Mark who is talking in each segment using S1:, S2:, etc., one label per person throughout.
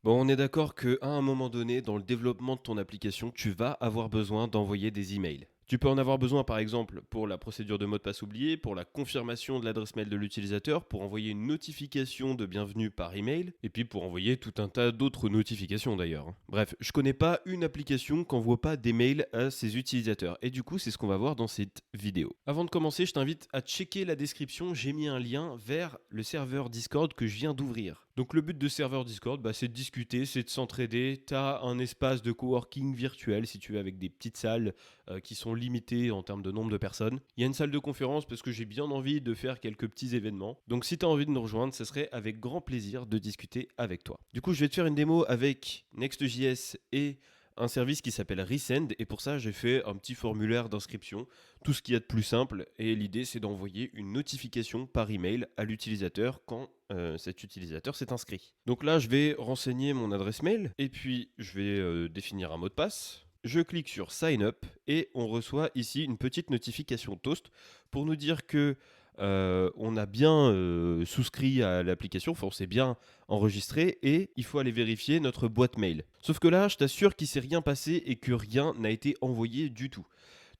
S1: Bon, on est d'accord qu'à un moment donné, dans le développement de ton application, tu vas avoir besoin d'envoyer des emails. Tu peux en avoir besoin par exemple pour la procédure de mot de passe oublié, pour la confirmation de l'adresse mail de l'utilisateur, pour envoyer une notification de bienvenue par email, et puis pour envoyer tout un tas d'autres notifications d'ailleurs. Bref, je connais pas une application qui n'envoie pas des mails à ses utilisateurs, et du coup c'est ce qu'on va voir dans cette vidéo. Avant de commencer, je t'invite à checker la description, j'ai mis un lien vers le serveur Discord que je viens d'ouvrir. Donc le but de serveur Discord, c'est de discuter, c'est de s'entraider. Tu as un espace de coworking virtuel si tu veux avec des petites salles qui sont limitées en termes de nombre de personnes. Il y a une salle de conférence parce que j'ai bien envie de faire quelques petits événements. Donc si tu as envie de nous rejoindre, ce serait avec grand plaisir de discuter avec toi. Du coup, je vais te faire une démo avec Next.js et un service qui s'appelle Resend, et pour ça j'ai fait un petit formulaire d'inscription, tout ce qu'il y a de plus simple, et l'idée c'est d'envoyer une notification par email à l'utilisateur quand cet utilisateur s'est inscrit. Donc là je vais renseigner mon adresse mail, et puis je vais définir un mot de passe. Je clique sur Sign Up et on reçoit ici une petite notification Toast pour nous dire que on a bien souscrit à l'application, enfin on s'est bien enregistré et il faut aller vérifier notre boîte mail. Sauf que là, je t'assure qu'il ne s'est rien passé et que rien n'a été envoyé du tout.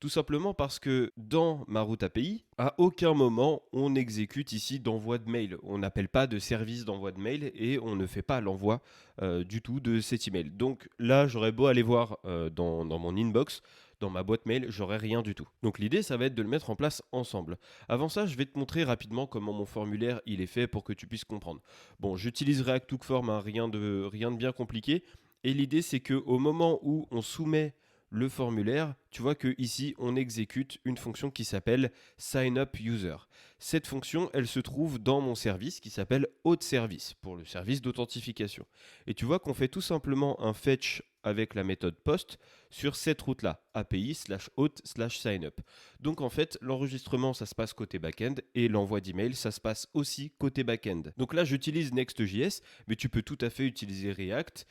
S1: Tout simplement parce que dans ma route API, à aucun moment on exécute ici d'envoi de mail. On n'appelle pas de service d'envoi de mail et on ne fait pas l'envoi du tout de cet email. Donc là, j'aurais beau aller voir dans mon inbox, dans ma boîte mail, j'aurais rien du tout. Donc l'idée, ça va être de le mettre en place ensemble. Avant ça, je vais te montrer rapidement comment mon formulaire il est fait pour que tu puisses comprendre. Bon, j'utilise React Hook-Form, rien de bien compliqué. Et l'idée, c'est qu'au moment où on soumet le formulaire, tu vois que ici on exécute une fonction qui s'appelle sign up user. Cette fonction, elle se trouve dans mon service qui s'appelle auth service pour le service d'authentification. Et tu vois qu'on fait tout simplement un fetch avec la méthode post sur cette route là, api/auth/signup. Donc en fait, l'enregistrement ça se passe côté backend et l'envoi d'email ça se passe aussi côté backend. Donc là, j'utilise Next.js, mais tu peux tout à fait utiliser React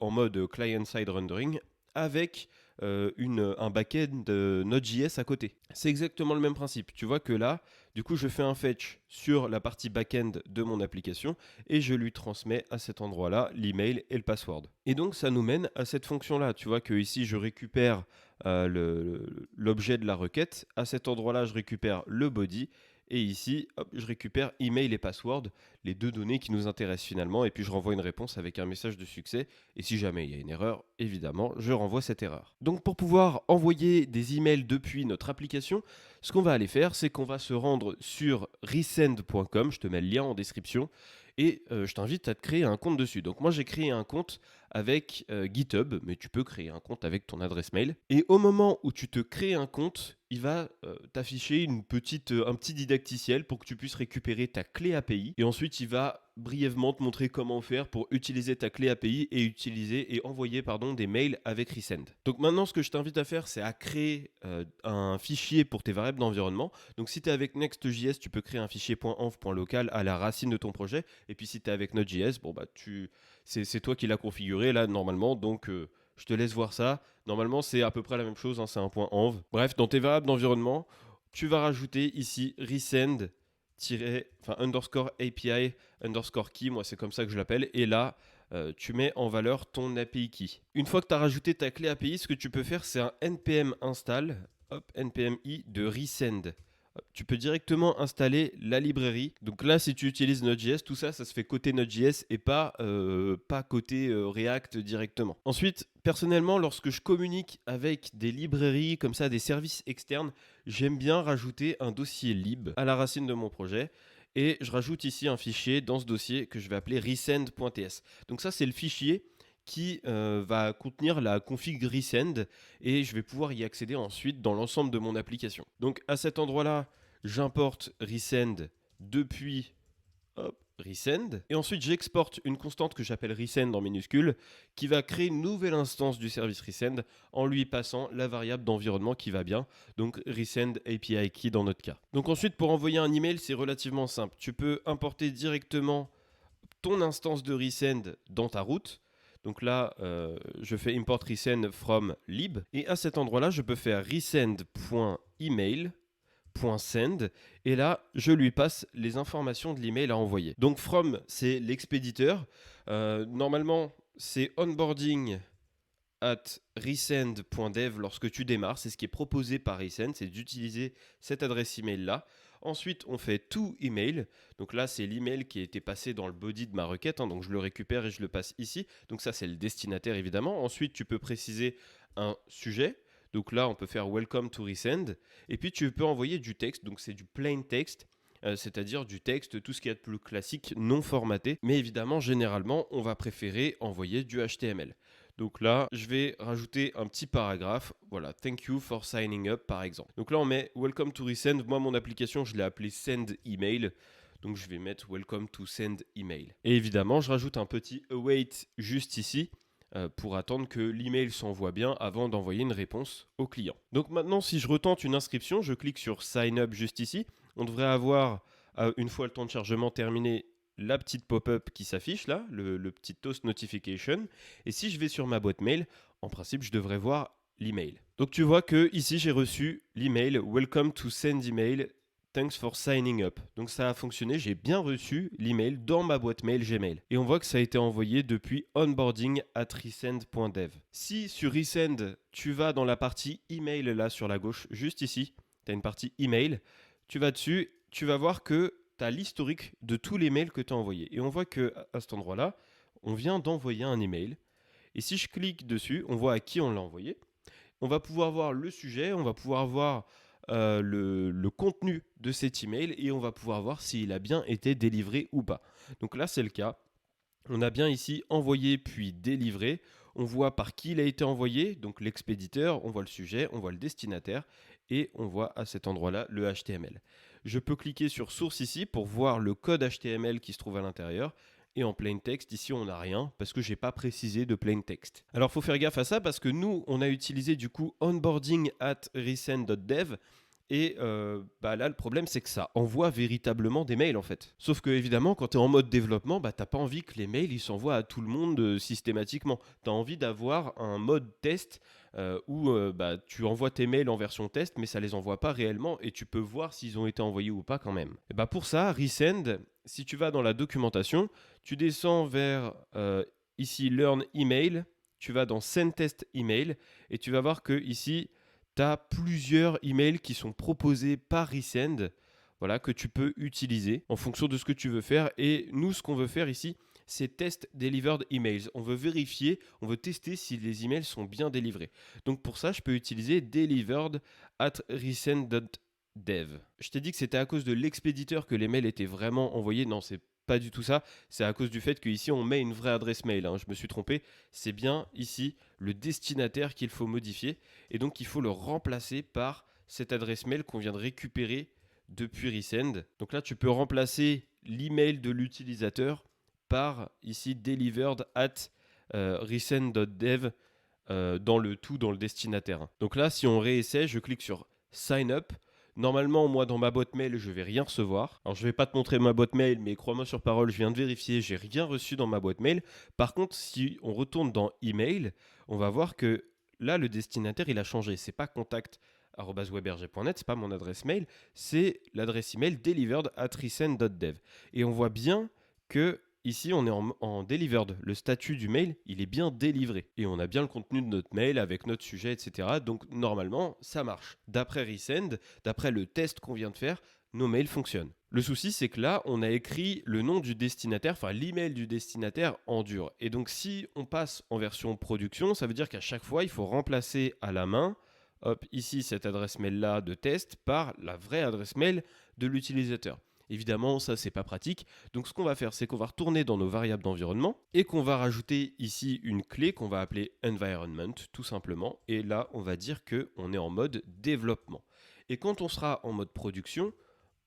S1: en mode client-side rendering avec un backend Node.js à côté. C'est exactement le même principe. Tu vois que là, du coup, je fais un fetch sur la partie backend de mon application et je lui transmets à cet endroit-là l'email et le password. Et donc, ça nous mène à cette fonction-là. Tu vois que ici, je récupère l'objet de la requête. À cet endroit-là, je récupère le body. Et ici, hop, je récupère email et password, les deux données qui nous intéressent finalement, et puis je renvoie une réponse avec un message de succès. Et si jamais il y a une erreur, évidemment, je renvoie cette erreur. Donc pour pouvoir envoyer des emails depuis notre application, ce qu'on va aller faire, c'est qu'on va se rendre sur resend.com, je te mets le lien en description, et je t'invite à te créer un compte dessus. Donc moi j'ai créé un compte avec GitHub, mais tu peux créer un compte avec ton adresse mail. Et au moment où tu te crées un compte, il va t'afficher un petit didacticiel pour que tu puisses récupérer ta clé API. Et ensuite, il va brièvement te montrer comment faire pour utiliser ta clé API et envoyer des mails avec Resend. Donc maintenant, ce que je t'invite à faire, c'est à créer un fichier pour tes variables d'environnement. Donc si tu es avec Next.js, tu peux créer un fichier .env.local à la racine de ton projet. Et puis si tu es avec Node.js, c'est toi qui l'as configuré là normalement. Donc je te laisse voir ça. Normalement, c'est à peu près la même chose, c'est un .env. Bref, dans tes variables d'environnement, tu vas rajouter ici resend underscore API underscore key, moi c'est comme ça que je l'appelle, et là tu mets en valeur ton API key. Une fois que tu as rajouté ta clé API, ce que tu peux faire c'est un npm install, npm i de resend. Tu peux directement installer la librairie. Donc là, si tu utilises Node.js, tout ça, ça se fait côté Node.js et pas côté React directement. Ensuite, personnellement, lorsque je communique avec des librairies comme ça, des services externes, j'aime bien rajouter un dossier lib à la racine de mon projet. Et je rajoute ici un fichier dans ce dossier que je vais appeler resend.ts. Donc ça, c'est le fichier qui va contenir la config resend et je vais pouvoir y accéder ensuite dans l'ensemble de mon application. Donc à cet endroit-là, j'importe resend depuis resend et ensuite j'exporte une constante que j'appelle resend en minuscule qui va créer une nouvelle instance du service resend en lui passant la variable d'environnement qui va bien, donc resend API key dans notre cas. Donc ensuite pour envoyer un email, c'est relativement simple. Tu peux importer directement ton instance de resend dans ta route. Donc là, je fais import resend from lib. Et à cet endroit-là, je peux faire resend.email.send. Et là, je lui passe les informations de l'email à envoyer. Donc from, c'est l'expéditeur. Normalement, c'est onboarding at resend.dev lorsque tu démarres. C'est ce qui est proposé par Resend, c'est d'utiliser cette adresse email là. Ensuite, on fait to email. Donc là, c'est l'email qui a été passé dans le body de ma requête. Donc je le récupère et je le passe ici. Donc ça, c'est le destinataire évidemment. Ensuite, tu peux préciser un sujet. Donc là, on peut faire welcome to Resend. Et puis, tu peux envoyer du texte. Donc c'est du plain text. C'est-à-dire du texte, tout ce qui est de plus classique, non formaté. Mais évidemment, généralement, on va préférer envoyer du HTML. Donc là, je vais rajouter un petit paragraphe. Voilà, thank you for signing up par exemple. Donc là, on met welcome to resend. Moi, mon application, je l'ai appelée send email. Donc je vais mettre welcome to send email. Et évidemment, je rajoute un petit await juste ici pour attendre que l'email s'envoie bien avant d'envoyer une réponse au client. Donc maintenant, si je retente une inscription, je clique sur sign up juste ici. On devrait avoir, une fois le temps de chargement terminé, la petite pop-up qui s'affiche là, le petit toast notification. Et si je vais sur ma boîte mail, en principe, je devrais voir l'email. Donc tu vois que ici, j'ai reçu l'email welcome to send email. Thanks for signing up. Donc ça a fonctionné, j'ai bien reçu l'email dans ma boîte mail Gmail. Et on voit que ça a été envoyé depuis onboarding at resend.dev. Si sur resend, tu vas dans la partie email là sur la gauche, juste ici, tu as une partie email, tu vas dessus, tu vas voir que tu as l'historique de tous les mails que tu as envoyés. Et on voit qu'à cet endroit-là, on vient d'envoyer un email. Et si je clique dessus, on voit à qui on l'a envoyé. On va pouvoir voir le sujet, on va pouvoir voir le contenu de cet email et on va pouvoir voir s'il a bien été délivré ou pas. Donc là, c'est le cas. On a bien ici envoyé puis délivré. On voit par qui il a été envoyé, donc l'expéditeur, on voit le sujet, on voit le destinataire et on voit à cet endroit-là le HTML. Je peux cliquer sur source ici pour voir le code HTML qui se trouve à l'intérieur. Et en plain text, ici, on n'a rien parce que je n'ai pas précisé de plain text. Alors, il faut faire gaffe à ça parce que nous, on a utilisé du coup onboarding at resend.dev. Et là, le problème, c'est que ça envoie véritablement des mails en fait. Sauf que, évidemment, quand tu es en mode développement, t'as pas envie que les mails ils s'envoient à tout le monde systématiquement. Tu as envie d'avoir un mode test où tu envoies tes mails en version test, mais ça les envoie pas réellement et tu peux voir s'ils ont été envoyés ou pas quand même. Et pour ça, Resend, si tu vas dans la documentation, tu descends vers ici Learn Email, tu vas dans Send Test Email et tu vas voir que ici, tu as plusieurs emails qui sont proposés par Resend, voilà, que tu peux utiliser en fonction de ce que tu veux faire. Et nous, ce qu'on veut faire ici, c'est Test Delivered Emails. On veut vérifier, on veut tester si les emails sont bien délivrés. Donc pour ça, je peux utiliser delivered at resend.dev. Je t'ai dit que c'était à cause de l'expéditeur que les mails étaient vraiment envoyés. Non, c'est pas du tout ça. C'est à cause du fait qu'ici, on met une vraie adresse mail. Je me suis trompé. C'est bien ici le destinataire qu'il faut modifier. Et donc, il faut le remplacer par cette adresse mail qu'on vient de récupérer depuis Resend. Donc là, tu peux remplacer l'email de l'utilisateur par ici delivered at resend.dev dans le destinataire. Donc là, si on réessaie, je clique sur sign up. Normalement, moi, dans ma boîte mail, je vais rien recevoir. Alors, je vais pas te montrer ma boîte mail, mais crois-moi sur parole, je viens de vérifier, j'ai rien reçu dans ma boîte mail. Par contre, si on retourne dans email, on va voir que là, le destinataire, il a changé. C'est pas contact@weberger.net, c'est pas mon adresse mail, c'est l'adresse email delivered at resend.dev. Et on voit bien que ici, on est en delivered. Le statut du mail, il est bien délivré. Et on a bien le contenu de notre mail avec notre sujet, etc. Donc, normalement, ça marche. D'après Resend, d'après le test qu'on vient de faire, nos mails fonctionnent. Le souci, c'est que là, on a écrit le nom du destinataire, enfin l'email du destinataire en dur. Et donc, si on passe en version production, ça veut dire qu'à chaque fois, il faut remplacer à la main, hop, ici, cette adresse mail-là de test par la vraie adresse mail de l'utilisateur. Évidemment, ça, c'est pas pratique. Donc, ce qu'on va faire, c'est qu'on va retourner dans nos variables d'environnement et qu'on va rajouter ici une clé qu'on va appeler environment, tout simplement. Et là, on va dire qu'on est en mode développement. Et quand on sera en mode production,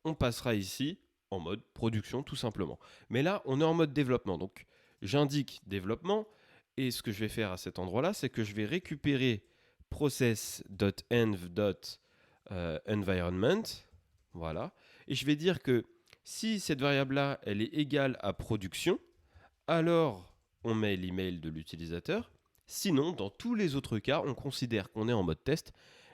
S1: on passera ici en mode production, tout simplement. Mais là, on est en mode développement. Donc, j'indique développement. Et ce que je vais faire à cet endroit-là, c'est que je vais récupérer process.env.environment. Voilà. Et je vais dire que si cette variable-là, elle est égale à production, alors on met l'email de l'utilisateur. Sinon, dans tous les autres cas, on considère qu'on est en mode test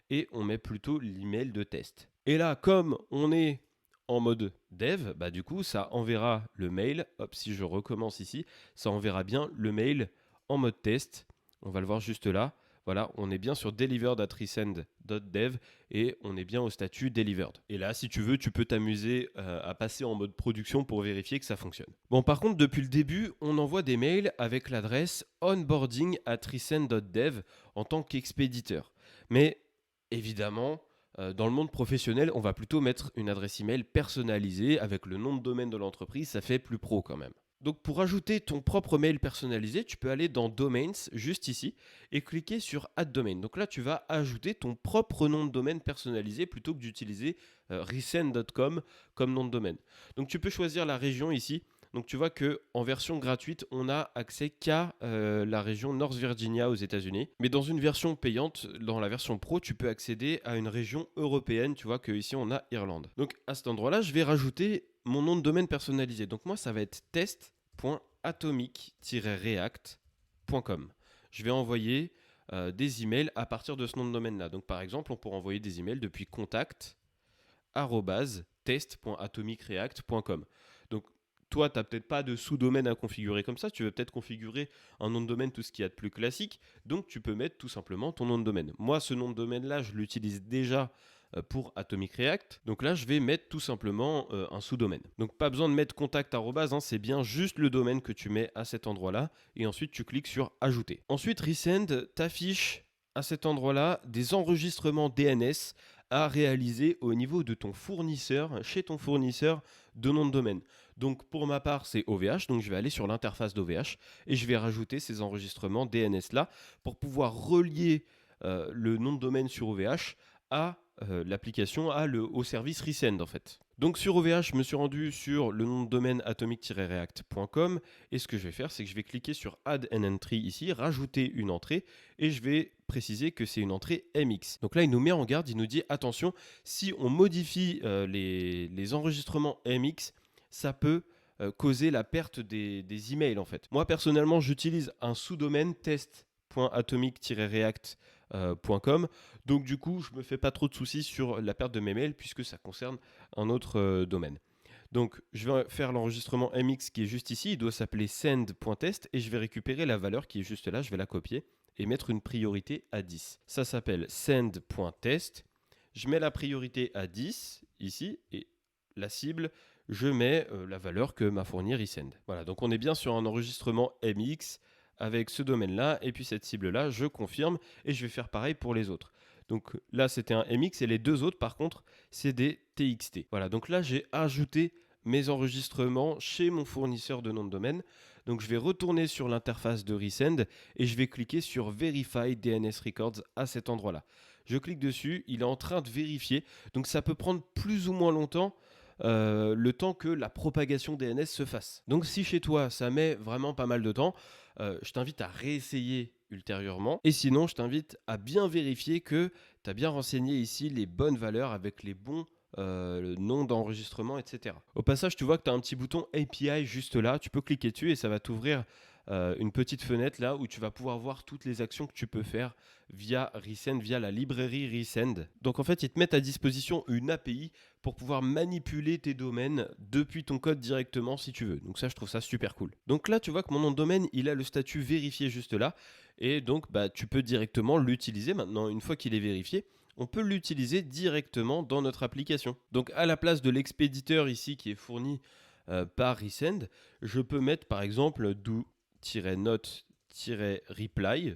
S1: et on met plutôt l'email de test. Et là, comme on est en mode dev, du coup, ça enverra le mail. Hop, si je recommence ici, ça enverra bien le mail en mode test. On va le voir juste là. Voilà, on est bien sur delivered@resend.dev et on est bien au statut delivered. Et là, si tu veux, tu peux t'amuser à passer en mode production pour vérifier que ça fonctionne. Bon, par contre, depuis le début, on envoie des mails avec l'adresse onboarding@resend.dev en tant qu'expéditeur. Mais évidemment, dans le monde professionnel, on va plutôt mettre une adresse email personnalisée avec le nom de domaine de l'entreprise. Ça fait plus pro quand même. Donc pour ajouter ton propre mail personnalisé, tu peux aller dans Domains, juste ici, et cliquer sur Add Domain. Donc là, tu vas ajouter ton propre nom de domaine personnalisé plutôt que d'utiliser resend.com comme nom de domaine. Donc tu peux choisir la région ici. Donc tu vois qu'en version gratuite, on n'a accès qu'à la région North Virginia aux États-Unis. Mais dans une version payante, dans la version pro, tu peux accéder à une région européenne. Tu vois qu'ici, on a Irlande. Donc à cet endroit-là, je vais rajouter mon nom de domaine personnalisé. Donc moi, ça va être test.atomic-react.com. Je vais envoyer des emails à partir de ce nom de domaine-là. Donc par exemple, on pourra envoyer des emails depuis contact@test.atomic-react.com. Donc toi, tu n'as peut-être pas de sous-domaine à configurer comme ça. Tu veux peut-être configurer un nom de domaine, tout ce qu'il y a de plus classique. Donc tu peux mettre tout simplement ton nom de domaine. Moi, ce nom de domaine-là, je l'utilise déjà pour Atomic React. Donc là, je vais mettre tout simplement un sous-domaine. Donc pas besoin de mettre contact c'est bien juste le domaine que tu mets à cet endroit-là. Et ensuite, tu cliques sur Ajouter. Ensuite, Resend t'affiche à cet endroit-là des enregistrements DNS à réaliser au niveau de ton fournisseur, chez ton fournisseur de nom de domaine. Donc pour ma part, c'est OVH, donc je vais aller sur l'interface d'OVH et je vais rajouter ces enregistrements DNS là pour pouvoir relier le nom de domaine sur OVH à l'application, au service Resend en fait. Donc sur OVH, je me suis rendu sur le nom de domaine atomic-react.com et ce que je vais faire, c'est que je vais cliquer sur Add an Entry ici, rajouter une entrée et je vais préciser que c'est une entrée MX. Donc là, il nous met en garde, il nous dit attention, si on modifie les enregistrements MX, ça peut causer la perte des emails en fait. Moi personnellement, j'utilise un sous-domaine test.atomic-react.com. Donc du coup, je ne me fais pas trop de soucis sur la perte de mes mails puisque ça concerne un autre domaine. Donc je vais faire l'enregistrement MX qui est juste ici, il doit s'appeler send.test et je vais récupérer la valeur qui est juste là, je vais la copier et mettre une priorité à 10. Ça s'appelle send.test. Je mets la priorité à 10 ici et la cible, je mets la valeur que m'a fournie Resend. Voilà, donc on est bien sur un enregistrement MX avec ce domaine-là et puis cette cible-là, je confirme et je vais faire pareil pour les autres. Donc là, c'était un MX et les deux autres, par contre, c'est des TXT. Voilà, donc là, j'ai ajouté mes enregistrements chez mon fournisseur de nom de domaine. Donc je vais retourner sur l'interface de Resend et je vais cliquer sur Verify DNS Records à cet endroit-là. Je clique dessus, il est en train de vérifier. Donc ça peut prendre plus ou moins longtemps. Le temps que la propagation DNS se fasse. Donc si chez toi ça met vraiment pas mal de temps, je t'invite à réessayer ultérieurement. Et sinon, je t'invite à bien vérifier que tu as bien renseigné ici les bonnes valeurs avec les bons noms d'enregistrement, etc. Au passage, tu vois que tu as un petit bouton API juste là. Tu peux cliquer dessus et ça va t'ouvrir une petite fenêtre là où tu vas pouvoir voir toutes les actions que tu peux faire via Resend, via la librairie Resend. Donc en fait, ils te mettent à disposition une API pour pouvoir manipuler tes domaines depuis ton code directement si tu veux. Donc ça, je trouve ça super cool. Donc là, tu vois que mon nom de domaine, il a le statut vérifié juste là. Et donc, tu peux directement l'utiliser maintenant. Une fois qu'il est vérifié, on peut l'utiliser directement dans notre application. Donc à la place de l'expéditeur ici qui est fourni par Resend, je peux mettre par exemple do-note-reply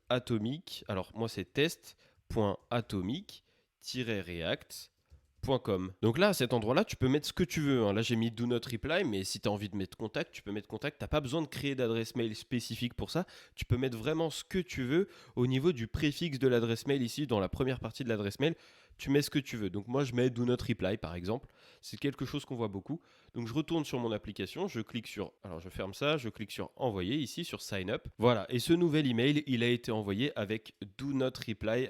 S1: @atomic. Alors moi c'est test.atomic-react.com. Donc là, à cet endroit-là, tu peux mettre ce que tu veux. Hein. Là, j'ai mis do not reply, mais si tu as envie de mettre contact, tu peux mettre contact. Tu n'as pas besoin de créer d'adresse mail spécifique pour ça. Tu peux mettre vraiment ce que tu veux au niveau du préfixe de l'adresse mail ici, dans la première partie de l'adresse mail. Tu mets ce que tu veux. Donc moi, je mets do not reply, par exemple. C'est quelque chose qu'on voit beaucoup. Donc je retourne sur mon application, je clique sur, alors je ferme ça, je clique sur envoyer ici sur sign up. Voilà, et ce nouvel email, il a été envoyé avec do not reply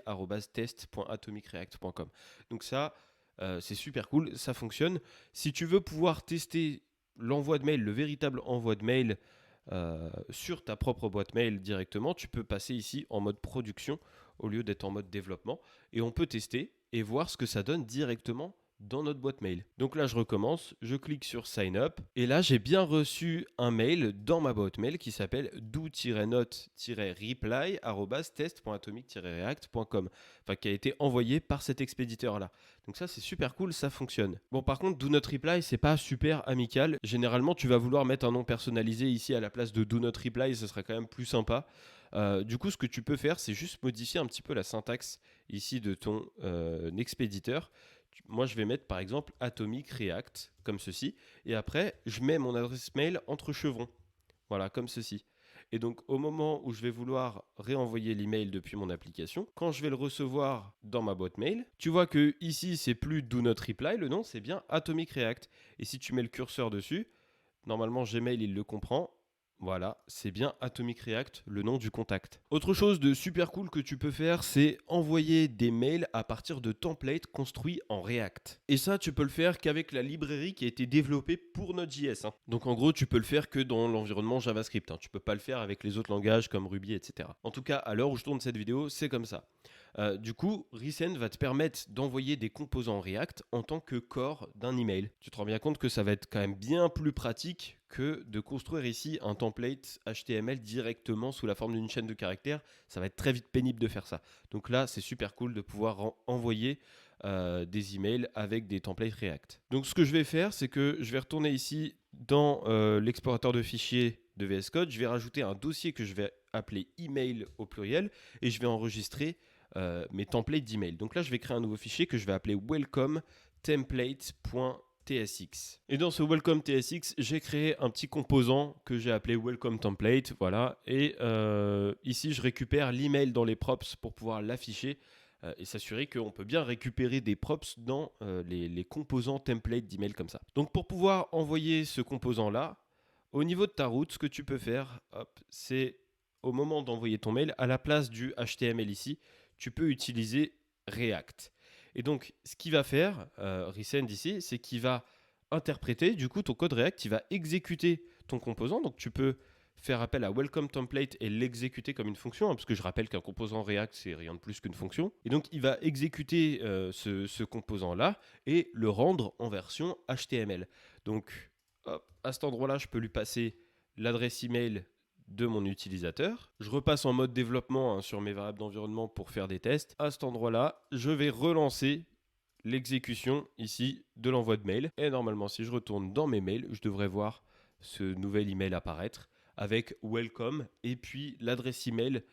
S1: @test.atomic-react.com. Donc ça, c'est super cool, ça fonctionne. Si tu veux pouvoir tester l'envoi de mail, le véritable envoi de mail sur ta propre boîte mail directement, tu peux passer ici en mode production au lieu d'être en mode développement. Et on peut tester et voir ce que ça donne directement dans notre boîte mail. Donc là, je recommence, je clique sur Sign Up et là, j'ai bien reçu un mail dans ma boîte mail qui s'appelle do-note-reply@test.atomic-react.com, enfin qui a été envoyé par cet expéditeur-là. Donc ça, c'est super cool, ça fonctionne. Bon, par contre, do not reply, c'est pas super amical. Généralement, tu vas vouloir mettre un nom personnalisé ici à la place de do not reply, ce serait quand même plus sympa. Du coup, ce que tu peux faire, c'est juste modifier un petit peu la syntaxe ici de ton expéditeur. Moi, je vais mettre par exemple Atomic React, comme ceci. Et après, je mets mon adresse mail entre chevrons. Voilà, comme ceci. Et donc, au moment où je vais vouloir réenvoyer l'email depuis mon application, quand je vais le recevoir dans ma boîte mail, tu vois que ici, c'est plus Do Not Reply, le nom, c'est bien Atomic React. Et si tu mets le curseur dessus, normalement, Gmail, il le comprend. Voilà, c'est bien Atomic React, le nom du contact. Autre chose de super cool que tu peux faire, c'est envoyer des mails à partir de templates construits en React. Et ça, tu peux le faire qu'avec la librairie qui a été développée pour Node.js. Donc en gros, tu peux le faire que dans l'environnement JavaScript. Tu peux pas le faire avec les autres langages comme Ruby, etc. En tout cas, à l'heure où je tourne cette vidéo, c'est comme ça. Du coup, Resend va te permettre d'envoyer des composants React en tant que corps d'un email. Tu te rends bien compte que ça va être quand même bien plus pratique que de construire ici un template HTML directement sous la forme d'une chaîne de caractères. Ça va être très vite pénible de faire ça. Donc là, c'est super cool de pouvoir envoyer des emails avec des templates React. Donc ce que je vais faire, c'est que je vais retourner ici dans l'explorateur de fichiers de VS Code. Je vais rajouter un dossier que je vais appeler email au pluriel et je vais enregistrer mes templates d'email. Donc là, je vais créer un nouveau fichier que je vais appeler welcome template.tsx. Et dans ce welcome tsx, j'ai créé un petit composant que j'ai appelé welcome template. Voilà. Et ici, je récupère l'email dans les props pour pouvoir l'afficher et s'assurer qu'on peut bien récupérer des props dans les composants template d'email comme ça. Donc pour pouvoir envoyer ce composant-là, au niveau de ta route, ce que tu peux faire, c'est au moment d'envoyer ton mail, à la place du HTML ici, tu peux utiliser React. Et donc, ce qu'il va faire, Resend ici, c'est qu'il va interpréter, du coup, ton code React, il va exécuter ton composant. Donc, tu peux faire appel à welcome template et l'exécuter comme une fonction, parce que je rappelle qu'un composant React, c'est rien de plus qu'une fonction. Et donc, il va exécuter ce composant-là et le rendre en version HTML. Donc, hop, à cet endroit-là, je peux lui passer l'adresse email de mon utilisateur. Je repasse en mode développement sur mes variables d'environnement pour faire des tests. À cet endroit-là, je vais relancer l'exécution ici de l'envoi de mail. Et normalement, si je retourne dans mes mails, je devrais voir ce nouvel email apparaître avec welcome et puis l'adresse email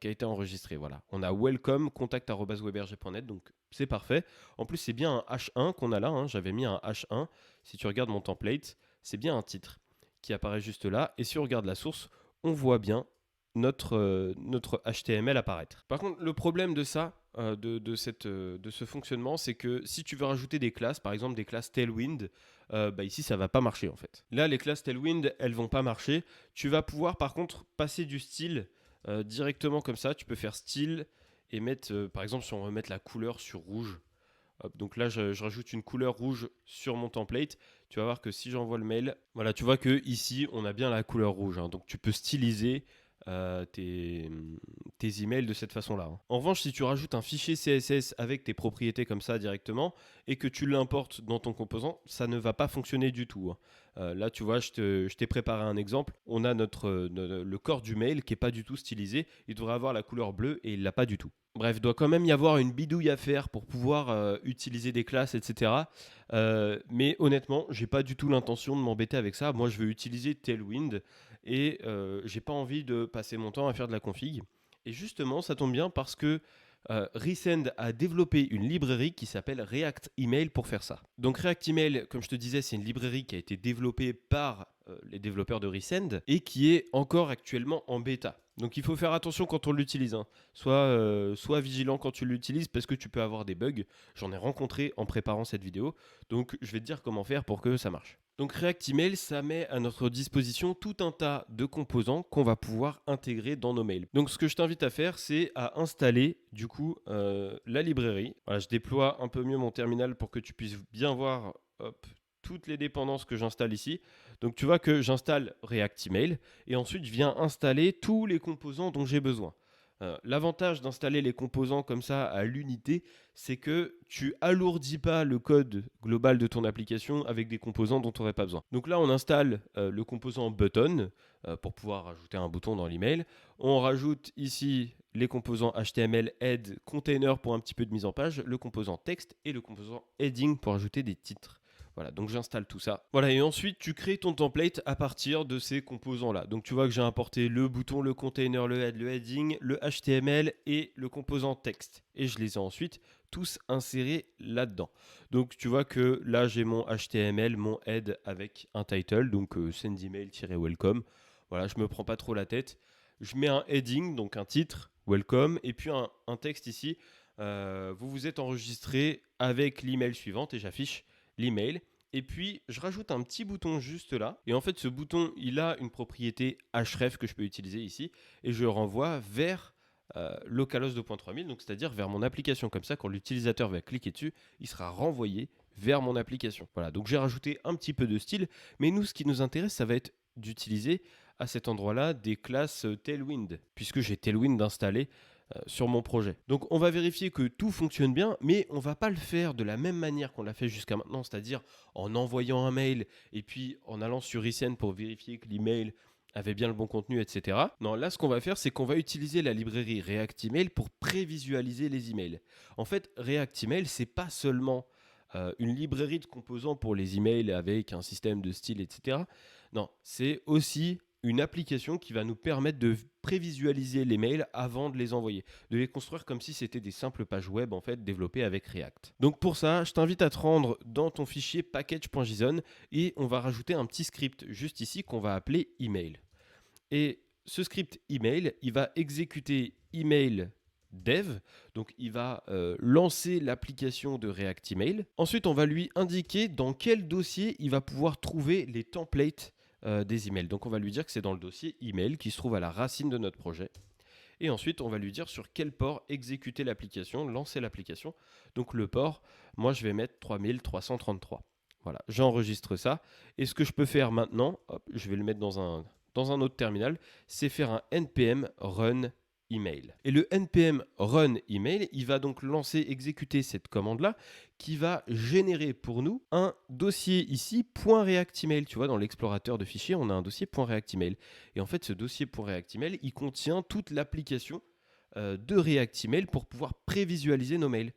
S1: qui a été enregistrée. Voilà, on a welcome contact@weberg.net, donc c'est parfait. En plus, c'est bien un H1 qu'on a là. J'avais mis un H1. Si tu regardes mon template, c'est bien un titre qui apparaît juste là. Et si on regarde la source, on voit bien notre HTML apparaître. Par contre, le problème de ça, de ce fonctionnement, c'est que si tu veux rajouter des classes, par exemple des classes Tailwind, ici ça va pas marcher en fait. Là, les classes Tailwind, elles vont pas marcher. Tu vas pouvoir par contre passer du style directement comme ça. Tu peux faire style et mettre, par exemple, si on veut mettre la couleur sur rouge. Hop, donc là, je rajoute une couleur rouge sur mon template. Tu vas voir que si j'envoie le mail, voilà, tu vois que ici, on a bien la couleur rouge. Donc tu peux styliser tes emails de cette façon-là. En revanche, si tu rajoutes un fichier CSS avec tes propriétés comme ça directement et que tu l'importes dans ton composant, ça ne va pas fonctionner du tout. Là, tu vois, je t'ai préparé un exemple. On a le corps du mail qui n'est pas du tout stylisé. Il devrait avoir la couleur bleue et il ne l'a pas du tout. Bref, il doit quand même y avoir une bidouille à faire pour pouvoir utiliser des classes, etc. Mais honnêtement, j'ai pas du tout l'intention de m'embêter avec ça. Moi, je veux utiliser Tailwind et j'ai pas envie de passer mon temps à faire de la config. Et justement, ça tombe bien parce que Resend a développé une librairie qui s'appelle React Email pour faire ça. Donc React Email, comme je te disais, c'est une librairie qui a été développée par les développeurs de Resend et qui est encore actuellement en bêta. Donc il faut faire attention quand on l'utilise. Sois vigilant quand tu l'utilises parce que tu peux avoir des bugs. J'en ai rencontré en préparant cette vidéo. Donc je vais te dire comment faire pour que ça marche. Donc React Email, ça met à notre disposition tout un tas de composants qu'on va pouvoir intégrer dans nos mails. Donc ce que je t'invite à faire, c'est à installer du coup la librairie. Voilà, je déploie un peu mieux mon terminal pour que tu puisses bien voir toutes les dépendances que j'installe ici. Donc tu vois que j'installe React Email et ensuite je viens installer tous les composants dont j'ai besoin. L'avantage d'installer les composants comme ça à l'unité, c'est que tu alourdis pas le code global de ton application avec des composants dont tu n'aurais pas besoin. Donc là, on installe le composant button pour pouvoir rajouter un bouton dans l'email. On rajoute ici les composants HTML, head, container pour un petit peu de mise en page, le composant texte et le composant heading pour ajouter des titres. Voilà, donc j'installe tout ça. Voilà, et ensuite tu crées ton template à partir de ces composants-là. Donc tu vois que j'ai importé le bouton, le container, le head, le heading, le HTML et le composant texte. Et je les ai ensuite tous insérés là-dedans. Donc tu vois que là j'ai mon HTML, mon head avec un title, donc send email-welcome. Voilà, je me prends pas trop la tête. Je mets un heading, donc un titre, welcome, et puis un texte ici. Vous vous êtes enregistré avec l'email suivante et j'affiche l'email. Et puis, je rajoute un petit bouton juste là. Et en fait, ce bouton, il a une propriété href que je peux utiliser ici. Et je renvoie vers localhost 2.3000, donc c'est-à-dire vers mon application. Comme ça, quand l'utilisateur va cliquer dessus, il sera renvoyé vers mon application. Voilà, donc j'ai rajouté un petit peu de style. Mais nous, ce qui nous intéresse, ça va être d'utiliser à cet endroit-là des classes Tailwind, puisque j'ai Tailwind installé sur mon projet. Donc on va vérifier que tout fonctionne bien, mais on va pas le faire de la même manière qu'on l'a fait jusqu'à maintenant, c'est-à-dire en envoyant un mail et puis en allant sur Resend pour vérifier que l'email avait bien le bon contenu, etc. Non, là ce qu'on va faire, c'est qu'on va utiliser la librairie React Email pour prévisualiser les emails. En fait, React Email, c'est pas seulement une librairie de composants pour les emails avec un système de style, etc. Non, c'est aussi une application qui va nous permettre de prévisualiser les mails avant de les envoyer, de les construire comme si c'était des simples pages web en fait développées avec React. Donc pour ça, je t'invite à te rendre dans ton fichier package.json et on va rajouter un petit script juste ici qu'on va appeler email. Et ce script email, il va exécuter email dev, donc il va lancer l'application de React Email. Ensuite, on va lui indiquer dans quel dossier il va pouvoir trouver les templates des emails. Donc on va lui dire que c'est dans le dossier email qui se trouve à la racine de notre projet. Et ensuite, on va lui dire sur quel port exécuter l'application, lancer l'application. Donc le port, moi je vais mettre 3333. Voilà, j'enregistre ça. Et ce que je peux faire maintenant, hop, je vais le mettre dans un autre terminal, c'est faire un npm run email. Et le npm run email, il va donc lancer, exécuter cette commande-là qui va générer pour nous un dossier ici .reactemail. Tu vois, dans l'explorateur de fichiers, on a un dossier .reactemail. Et en fait, ce dossier .reactemail, il contient toute l'application de React pour pouvoir prévisualiser nos mails.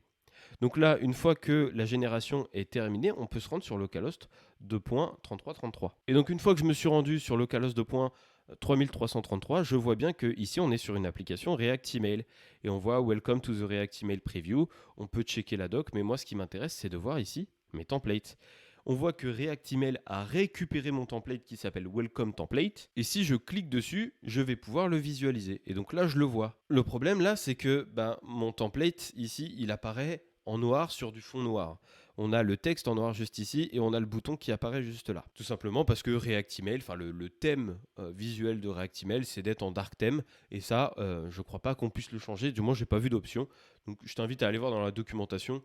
S1: Donc là, une fois que la génération est terminée, on peut se rendre sur localhost 2.3333. Et donc une fois que je me suis rendu sur localhost 2.3333, je vois bien que ici on est sur une application React Email et on voit Welcome to the React Email Preview. On peut checker la doc, mais moi ce qui m'intéresse, c'est de voir ici mes templates. On voit que React Email a récupéré mon template qui s'appelle Welcome Template. Et si je clique dessus, je vais pouvoir le visualiser. Et donc là, je le vois. Le problème là, c'est que mon template ici, il apparaît en noir sur du fond noir. On a le texte en noir juste ici et on a le bouton qui apparaît juste là. Tout simplement parce que React Email, enfin le thème visuel de React Email, c'est d'être en dark theme. Et ça, je crois pas qu'on puisse le changer. Du moins, j'ai pas vu d'option. Donc je t'invite à aller voir dans la documentation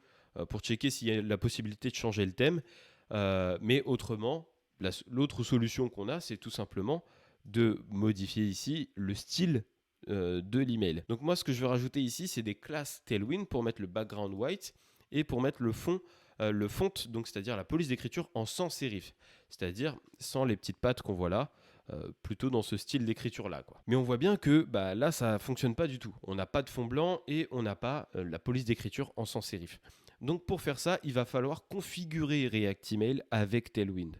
S1: pour checker s'il y a la possibilité de changer le thème. Mais autrement, l'autre solution qu'on a, c'est tout simplement de modifier ici le style de l'email. Donc moi, ce que je vais rajouter ici, c'est des classes Tailwind pour mettre le background white et pour mettre le fond, le font, donc c'est-à-dire la police d'écriture en sans serif, c'est-à-dire sans les petites pattes qu'on voit là. Plutôt dans ce style d'écriture là quoi. Mais on voit bien que là ça fonctionne pas du tout. On n'a pas de fond blanc et on n'a pas la police d'écriture en sans serif. Donc pour faire ça, il va falloir configurer React Email avec Tailwind.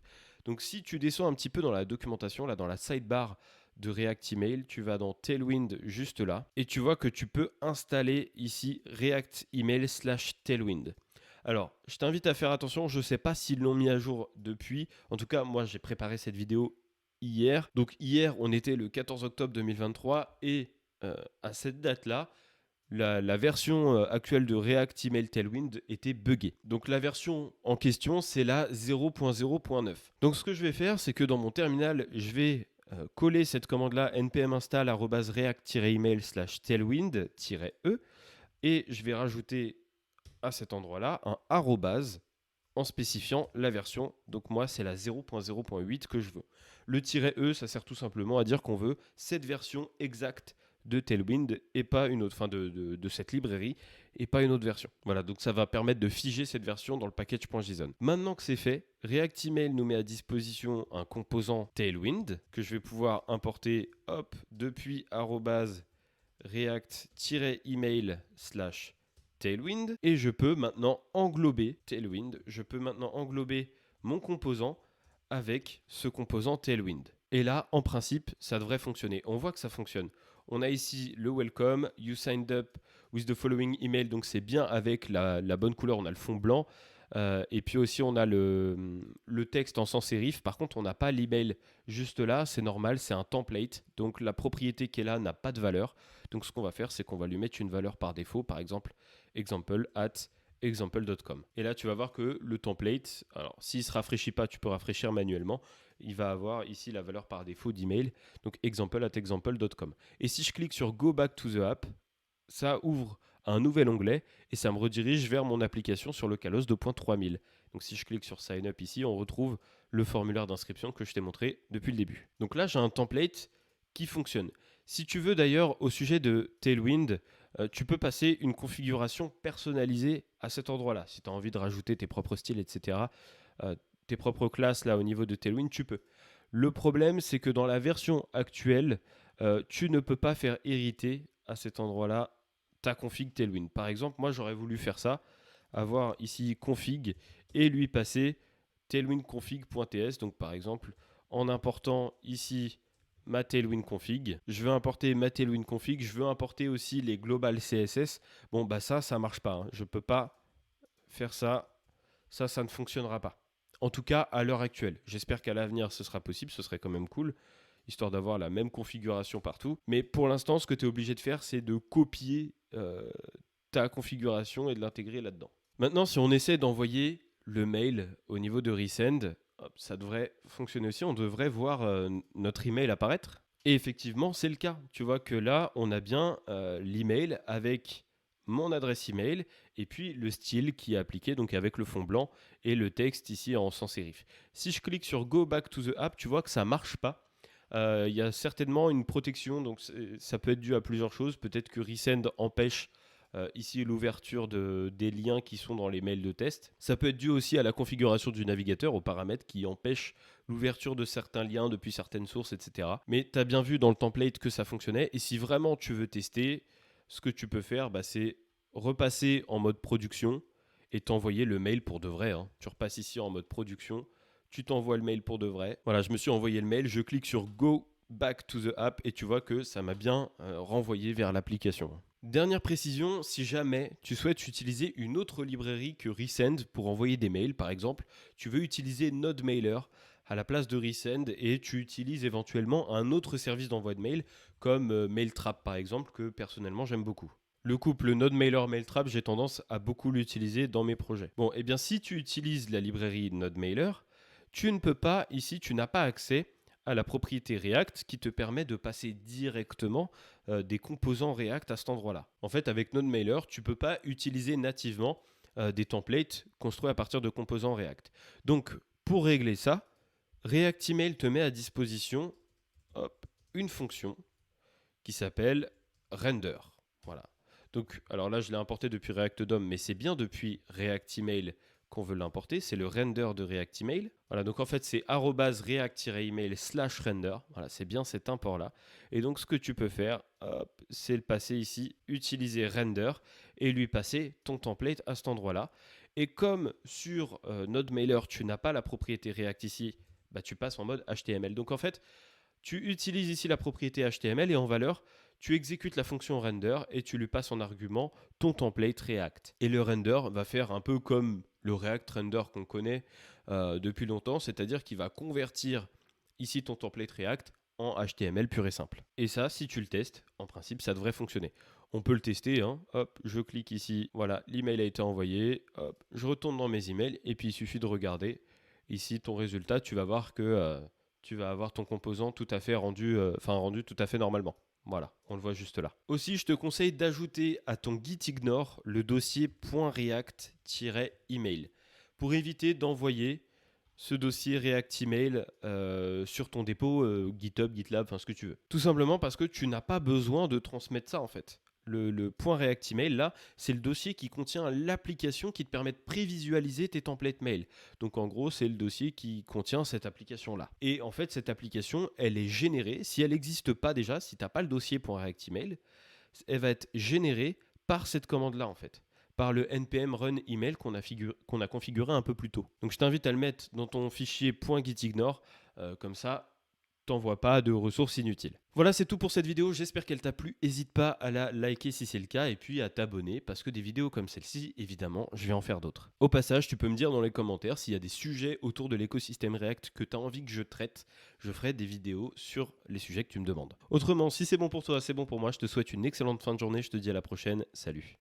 S1: Donc si tu descends un petit peu dans la documentation, là dans la sidebar de React Email, tu vas dans Tailwind juste là et tu vois que tu peux installer ici React Email /Tailwind. Alors, je t'invite à faire attention, je ne sais pas s'ils l'ont mis à jour depuis. En tout cas, moi j'ai préparé cette vidéo hier. Donc hier, on était le 14 octobre 2023 et à cette date-là, la version actuelle de React Email Tailwind était buggée. Donc la version en question, c'est la 0.0.9. Donc ce que je vais faire, c'est que dans mon terminal, je vais coller cette commande-là npm install @react-email/tailwind-e et je vais rajouter à cet endroit-là un arrobase en spécifiant la version. Donc moi, c'est la 0.0.8 que je veux. Le -e, ça sert tout simplement à dire qu'on veut cette version exacte de Tailwind et pas une autre, enfin de cette librairie et pas une autre version. Voilà, donc ça va permettre de figer cette version dans le package.json. Maintenant que c'est fait, React Email nous met à disposition un composant Tailwind que je vais pouvoir importer depuis react-email/Tailwind et je peux maintenant englober Tailwind, mon composant avec ce composant Tailwind. Et là, en principe, ça devrait fonctionner. On voit que ça fonctionne. On a ici le welcome, you signed up with the following email, donc c'est bien avec la bonne couleur, on a le fond blanc. Et puis aussi, on a le texte en sans sérif. Par contre, on n'a pas l'email juste là, c'est normal, c'est un template. Donc la propriété qui est là n'a pas de valeur. Donc ce qu'on va faire, c'est qu'on va lui mettre une valeur par défaut, par exemple, example@example.com. Et là, tu vas voir que le template, alors s'il ne se rafraîchit pas, tu peux rafraîchir manuellement. Il va avoir ici la valeur par défaut d'email, donc example@example.com. Et si je clique sur Go back to the app, ça ouvre un nouvel onglet et ça me redirige vers mon application sur localhost 2.3000. Donc si je clique sur Sign Up ici, on retrouve le formulaire d'inscription que je t'ai montré depuis le début. Donc là, j'ai un template qui fonctionne. Si tu veux d'ailleurs, au sujet de Tailwind, tu peux passer une configuration personnalisée à cet endroit-là. Si tu as envie de rajouter tes propres styles, etc., tes propres classes là au niveau de Tailwind, tu peux. Le problème, c'est que dans la version actuelle, tu ne peux pas faire hériter à cet endroit-là ta config Tailwind. Par exemple, moi, j'aurais voulu faire ça, avoir ici config et lui passer tailwind config.ts. Donc, par exemple, en important ici ma Tailwind config, je veux importer ma Tailwind config, je veux importer aussi les global CSS. Bon, bah ça marche pas. Hein. Je peux pas faire ça. Ça ne fonctionnera pas. En tout cas, à l'heure actuelle. J'espère qu'à l'avenir, ce sera possible. Ce serait quand même cool, histoire d'avoir la même configuration partout. Mais pour l'instant, ce que tu es obligé de faire, c'est de copier ta configuration et de l'intégrer là-dedans. Maintenant, si on essaie d'envoyer le mail au niveau de Resend, ça devrait fonctionner aussi. On devrait voir notre email apparaître. Et effectivement, c'est le cas. Tu vois que là, on a bien l'email avec mon adresse email et puis le style qui est appliqué, donc avec le fond blanc et le texte ici en sans sérif. Si je clique sur Go back to the app, tu vois que ça ne marche pas. Il y a certainement une protection, donc ça peut être dû à plusieurs choses. Peut-être que Resend empêche ici l'ouverture des liens qui sont dans les mails de test. Ça peut être dû aussi à la configuration du navigateur, aux paramètres qui empêchent l'ouverture de certains liens depuis certaines sources, etc. Mais tu as bien vu dans le template que ça fonctionnait. Et si vraiment tu veux tester, ce que tu peux faire, c'est repasser en mode production et t'envoyer le mail pour de vrai. Hein. Tu repasses ici en mode production, tu t'envoies le mail pour de vrai. Voilà, je me suis envoyé le mail, je clique sur Go back to the app et tu vois que ça m'a bien renvoyé vers l'application. Dernière précision, si jamais tu souhaites utiliser une autre librairie que Resend pour envoyer des mails, par exemple, tu veux utiliser NodeMailer à la place de Resend et tu utilises éventuellement un autre service d'envoi de mail comme Mailtrap par exemple, que personnellement j'aime beaucoup. Le couple NodeMailer-Mailtrap, j'ai tendance à beaucoup l'utiliser dans mes projets. Bon, et bien si tu utilises la librairie NodeMailer, tu ne peux pas, ici, tu n'as pas accès à la propriété React qui te permet de passer directement des composants React à cet endroit-là. En fait, avec NodeMailer, tu ne peux pas utiliser nativement des templates construits à partir de composants React. Donc, pour régler ça, React Email te met à disposition une fonction qui s'appelle render. Voilà. Donc, alors là, je l'ai importé depuis React DOM, mais c'est bien depuis React Email qu'on veut l'importer. C'est le render de React Email. Voilà, donc en fait, c'est @react-email/render. Voilà, c'est bien cet import-là. Et donc, ce que tu peux faire, c'est le passer ici, utiliser render et lui passer ton template à cet endroit-là. Et comme sur NodeMailer, tu n'as pas la propriété React ici, tu passes en mode HTML. Donc en fait, tu utilises ici la propriété HTML et en valeur, tu exécutes la fonction render et tu lui passes en argument ton template React. Et le render va faire un peu comme le React Render qu'on connaît depuis longtemps, c'est-à-dire qu'il va convertir ici ton template React en HTML pur et simple. Et ça, si tu le testes, en principe, ça devrait fonctionner. On peut le tester, hein. Hop, je clique ici, voilà, l'email a été envoyé, hop, je retourne dans mes emails et puis il suffit de regarder ici ton résultat, tu vas voir que tu vas avoir ton composant tout à fait rendu tout à fait normalement. Voilà, on le voit juste là. Aussi, je te conseille d'ajouter à ton gitignore le dossier .react-email pour éviter d'envoyer ce dossier React Email sur ton dépôt GitHub, GitLab, enfin ce que tu veux. Tout simplement parce que tu n'as pas besoin de transmettre ça en fait. Le point React Email, là, c'est le dossier qui contient l'application qui te permet de prévisualiser tes templates mail. Donc en gros, c'est le dossier qui contient cette application-là. Et en fait, cette application, elle est générée, si elle n'existe pas déjà, si tu n'as pas le dossier React Email, elle va être générée par cette commande-là en fait, par le npm run email qu'on a configuré un peu plus tôt. Donc je t'invite à le mettre dans ton fichier .gitignore, comme ça t'envoies pas de ressources inutiles. Voilà, c'est tout pour cette vidéo, j'espère qu'elle t'a plu. N'hésite pas à la liker si c'est le cas et puis à t'abonner parce que des vidéos comme celle-ci, évidemment, je vais en faire d'autres. Au passage, tu peux me dire dans les commentaires s'il y a des sujets autour de l'écosystème React que tu as envie que je traite. Je ferai des vidéos sur les sujets que tu me demandes. Autrement, si c'est bon pour toi, c'est bon pour moi. Je te souhaite une excellente fin de journée. Je te dis à la prochaine. Salut.